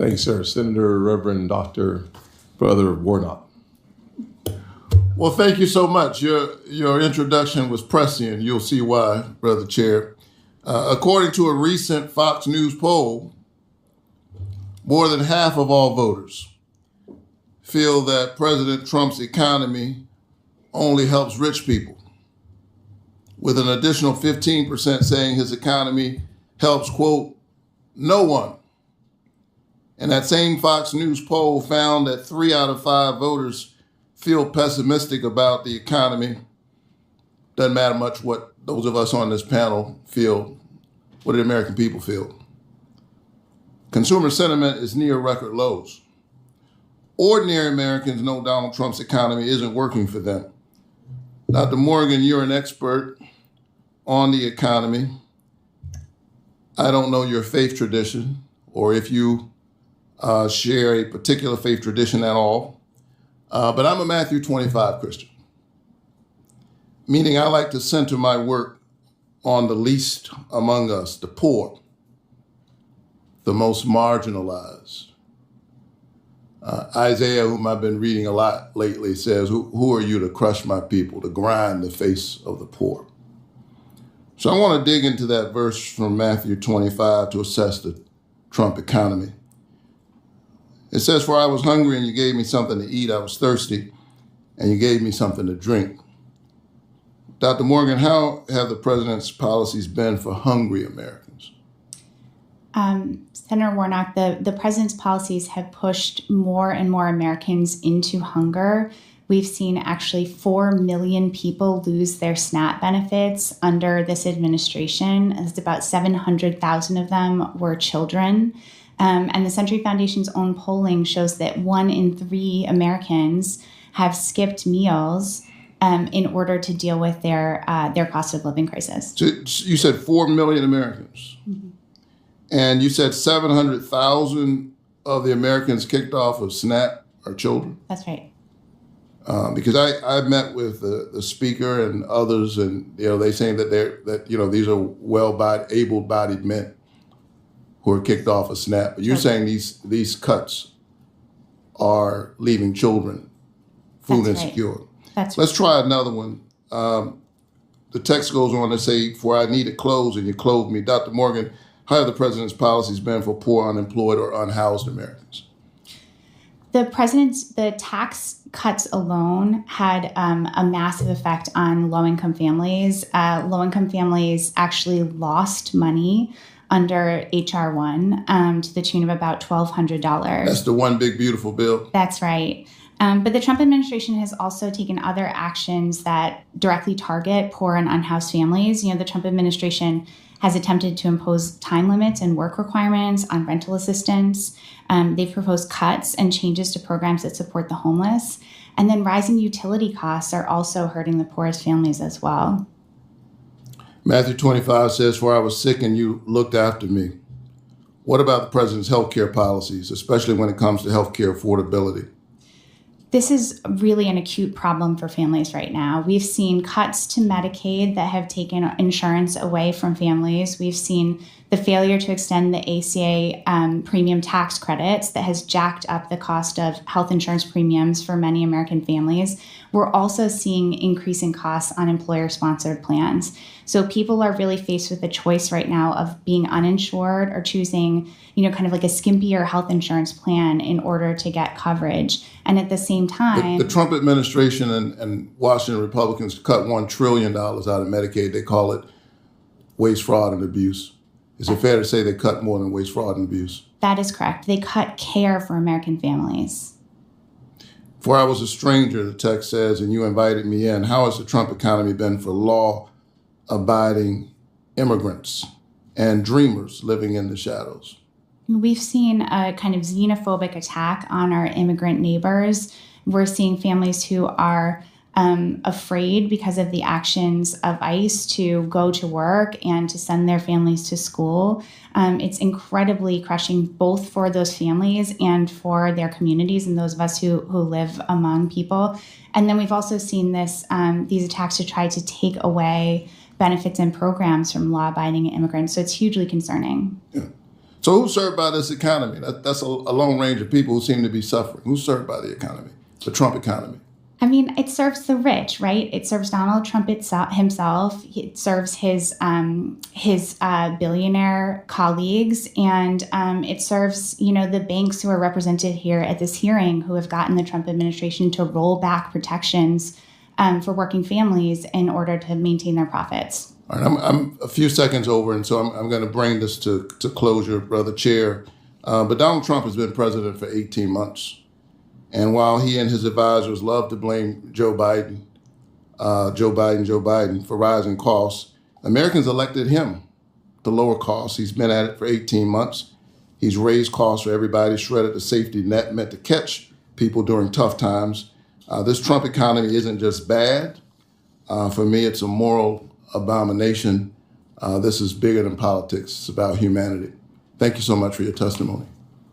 Thanks, sir. Senator Reverend Dr. Brother Warnock. Well, thank you so much. Your introduction was prescient. You'll see why, Brother Chair. According to a recent Fox News poll, more than half of all voters feel that President Trump's economy only helps rich people, with an additional 15% saying his economy helps, quote, no one. And that same Fox News poll found that 3 out of 5 voters feel pessimistic about the economy. Doesn't matter much what those of us on this panel feel. What do the American people feel? Consumer sentiment is near record lows. Ordinary Americans know Donald Trump's economy isn't working for them. Dr. Morgan, you're an expert on the economy. I don't know your faith tradition or if you share a particular faith tradition at all, but I'm a Matthew 25 Christian, meaning I like to center my work on the least among us, the poor, the most marginalized. Isaiah, whom I've been reading a lot lately, says, who are you to crush my people, to grind the face of the poor? So I want to dig into that verse from Matthew 25 to assess the Trump economy. It says, for I was hungry and you gave me something to eat. I was thirsty and you gave me something to drink. Dr. Morgan, how have the president's policies been for hungry Americans? Senator Warnock, the president's policies have pushed more and more Americans into hunger. We've seen actually 4 million people lose their SNAP benefits under this administration. It's about 700,000 of them were children. And the Century Foundation's own polling shows that 1 in 3 Americans have skipped meals in order to deal with their cost of living crisis. So you said 4 million Americans. Mm-hmm. And you said 700,000 of the Americans kicked off of SNAP are children? That's right. Because I met with the speaker and others, and they saying that these are able-bodied men who are kicked off of SNAP. But you're saying these cuts are leaving children food insecure. Right. That's Let's try another one. The text goes on to say, for I needed clothes and you clothed me. Dr. Morgan, how have the president's policies been for poor, unemployed, or unhoused Americans? The tax cuts alone had a massive effect on low-income families. Low-income families actually lost money under H.R. 1 to the tune of about $1,200. That's the one big, beautiful bill. That's right. But the Trump administration has also taken other actions that directly target poor and unhoused families. The Trump administration has attempted to impose time limits and work requirements on rental assistance. They've proposed cuts and changes to programs that support the homeless. And then rising utility costs are also hurting the poorest families as well. Matthew 25 says, for I was sick and you looked after me. What about the president's health care policies, especially when it comes to health care affordability? This is really an acute problem for families right now. We've seen cuts to Medicaid that have taken insurance away from families. We've seen the failure to extend the ACA premium tax credits that has jacked up the cost of health insurance premiums for many American families. We're also seeing increasing costs on employer-sponsored plans. So people are really faced with the choice right now of being uninsured or choosing, kind of like a skimpier health insurance plan in order to get coverage. And at the same time, the Trump administration and Washington Republicans cut $1 trillion out of Medicaid. They call it waste, fraud, and abuse. Is it fair to say they cut more than waste, fraud, and abuse? That is correct. They cut care for American families. For I was a stranger, the text says, and you invited me in. How has the Trump economy been for law-abiding immigrants and dreamers living in the shadows? We've seen a kind of xenophobic attack on our immigrant neighbors. We're seeing families who are afraid because of the actions of ICE to go to work and to send their families to school. It's incredibly crushing both for those families and for their communities and those of us who live among people. And then we've also seen these attacks to try to take away benefits and programs from law-abiding immigrants. So it's hugely concerning. Yeah. So who's served by this economy? That's a long range of people who seem to be suffering. Who's served by the economy, the Trump economy? I mean, it serves the rich, right? It serves Donald Trump himself. It serves his billionaire colleagues, and it serves, the banks who are represented here at this hearing, who have gotten the Trump administration to roll back protections for working families in order to maintain their profits. All right, I'm a few seconds over, and so I'm going to bring this to closure, Brother Chair. But Donald Trump has been president for 18 months. And while he and his advisors love to blame Joe Biden for rising costs, Americans elected him to lower costs. He's been at it for 18 months. He's raised costs for everybody, shredded the safety net meant to catch people during tough times. This Trump economy isn't just bad. For me, it's a moral abomination. This is bigger than politics. It's about humanity. Thank you so much for your testimony.